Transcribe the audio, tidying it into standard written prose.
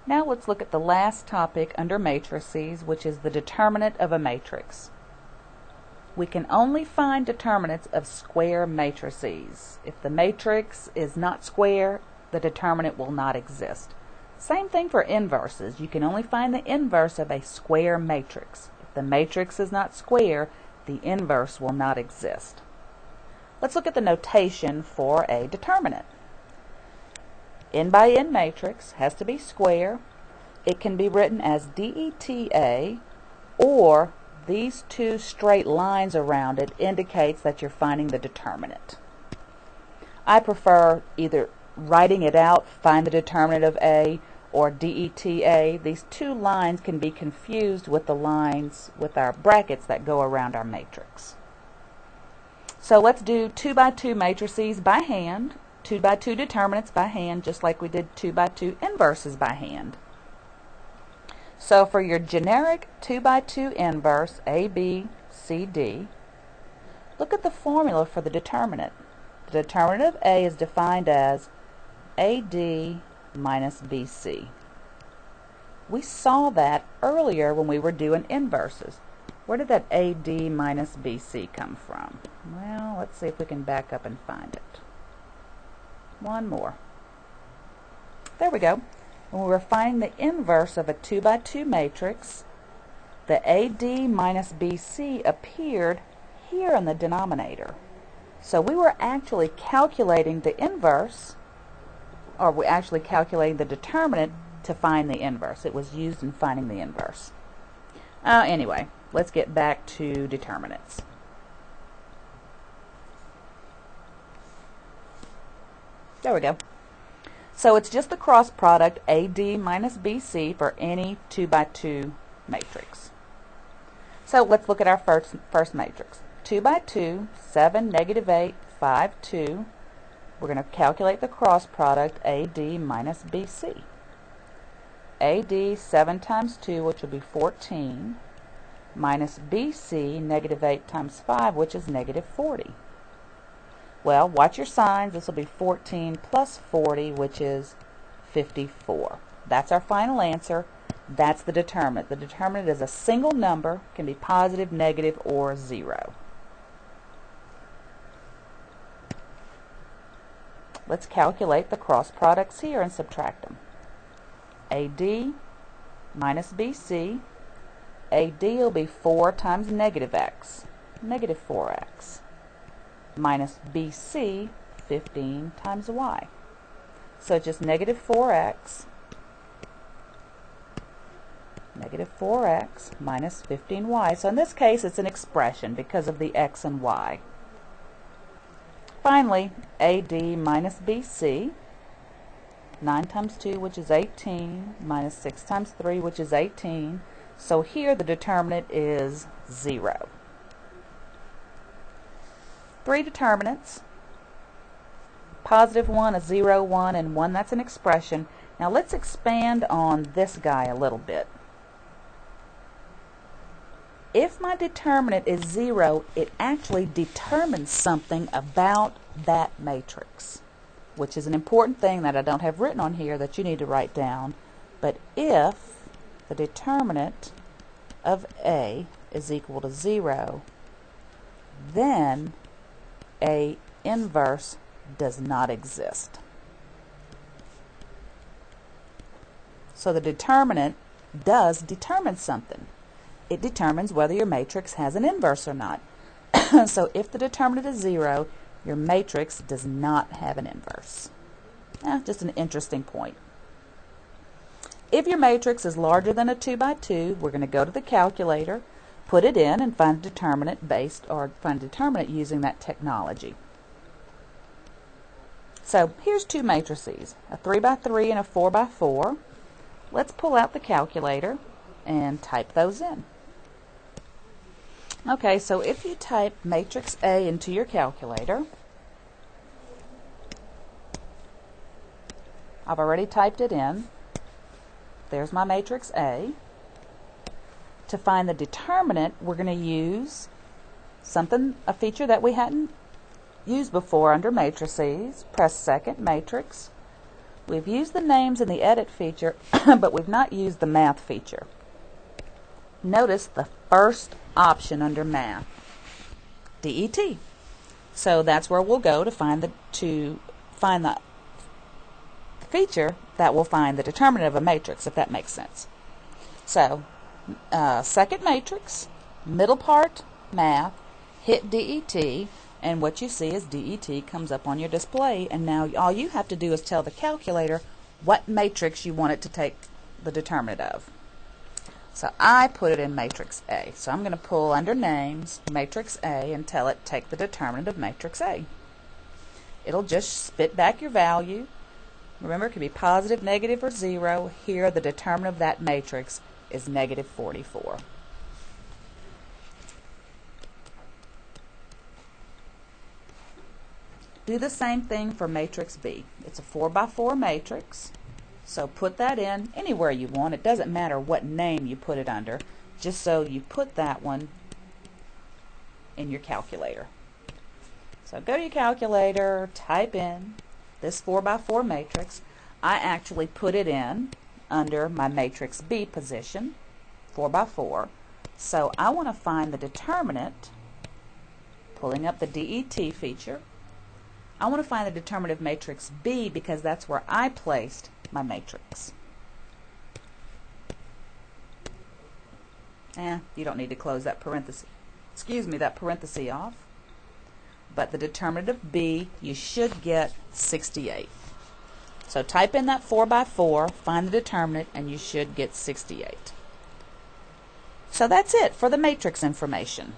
Now let's look at the last topic under matrices, which is the determinant of a matrix. We can only find determinants of square matrices. If the matrix is not square, the determinant will not exist. Same thing for inverses. You can only find the inverse of a square matrix. If the matrix is not square, the inverse will not exist. Let's look at the notation for a determinant. N by N matrix has to be square. It can be written as DETA, or these two straight lines around it indicates that you're finding the determinant. I prefer either writing it out, find the determinant of A, or DETA. These two lines can be confused with the lines with our brackets that go around our matrix. So let's do 2 by 2 matrices by hand, 2 by 2 determinants by hand, just like we did 2 by 2 inverses by hand. So for your generic 2 by 2 inverse, A, B, C, D, look at the formula for the determinant. The determinant of A is defined as AD minus BC. We saw that earlier when we were doing inverses. Where did that AD minus BC come from? Well, let's see if we can back up and find it. One more. There we go. When we were finding the inverse of a 2 by 2 matrix, the AD minus BC appeared here in the denominator. So we were actually calculating the inverse, or we're actually calculating the determinant to find the inverse. It was used in finding the inverse. Anyway, let's get back to determinants. There we go. So it's just the cross product AD minus BC for any 2 by 2 matrix. So let's look at our first matrix. 2 by 2, 7, negative 8, 5, 2. We're going to calculate the cross product AD minus BC. AD 7 times 2, which will be 14, minus BC, negative 8 times 5, which is negative 40. Well, watch your signs. This will be 14 plus 40, which is 54. That's our final answer. That's the determinant. The determinant is a single number, can be positive, negative, or 0. Let's calculate the cross products here and subtract them. AD minus BC. AD will be 4 times negative x, negative 4x, minus BC, 15 times y. So just negative 4x, minus 15y. So in this case, it's an expression because of the x and y. Finally, AD minus BC, 9 times 2, which is 18, minus 6 times 3, which is 18. So here the determinant is 0. 3 determinants, positive 1, a 0, 1, and 1. That's an expression. Now let's expand on this guy a little bit. If my determinant is 0, it actually determines something about that matrix, which is an important thing that I don't have written on here that you need to write down. But if the determinant of A is equal to 0, then A inverse does not exist. So the determinant does determine something. It determines whether your matrix has an inverse or not. So if the determinant is 0, your matrix does not have an inverse. Just an interesting point. If your matrix is larger than a 2 by 2, we're going to go to the calculator, put it in, and find a determinant using that technology. So here's 2 matrices, a 3 by 3 and a 4 by 4. Let's pull out the calculator and type those in. Okay, so if you type matrix A into your calculator, I've already typed it in. There's my matrix A. To find the determinant, we're going to use a feature that we hadn't used before under matrices. Press second matrix. We've used the names in the edit feature, but we've not used the math feature. Notice the first option under math, DET. So that's where we'll go to find the feature that will find the determinant of a matrix, if that makes sense. So, second matrix, middle part, math, hit DET, and what you see is DET comes up on your display, and now all you have to do is tell the calculator what matrix you want it to take the determinant of. So I put it in matrix A. So I'm going to pull under names, matrix A, and tell it take the determinant of matrix A. It'll just spit back your value. Remember, it could be positive, negative, or 0. Here, the determinant of that matrix is negative 44. Do the same thing for matrix B. It's a 4 by 4 matrix. So put that in anywhere you want. It doesn't matter what name you put it under, just so you put that one in your calculator. So go to your calculator, type in this 4 by 4 matrix. I actually put it in under my matrix B position, 4 by 4. So I want to find the determinant, pulling up the DET feature. I want to find the determinant of matrix B because that's where I placed my matrix. You don't need to close that parenthesis. That parenthesis off. But the determinant of B, you should get 68. So type in that 4 by 4, find the determinant, and you should get 68. So that's it for the matrix information.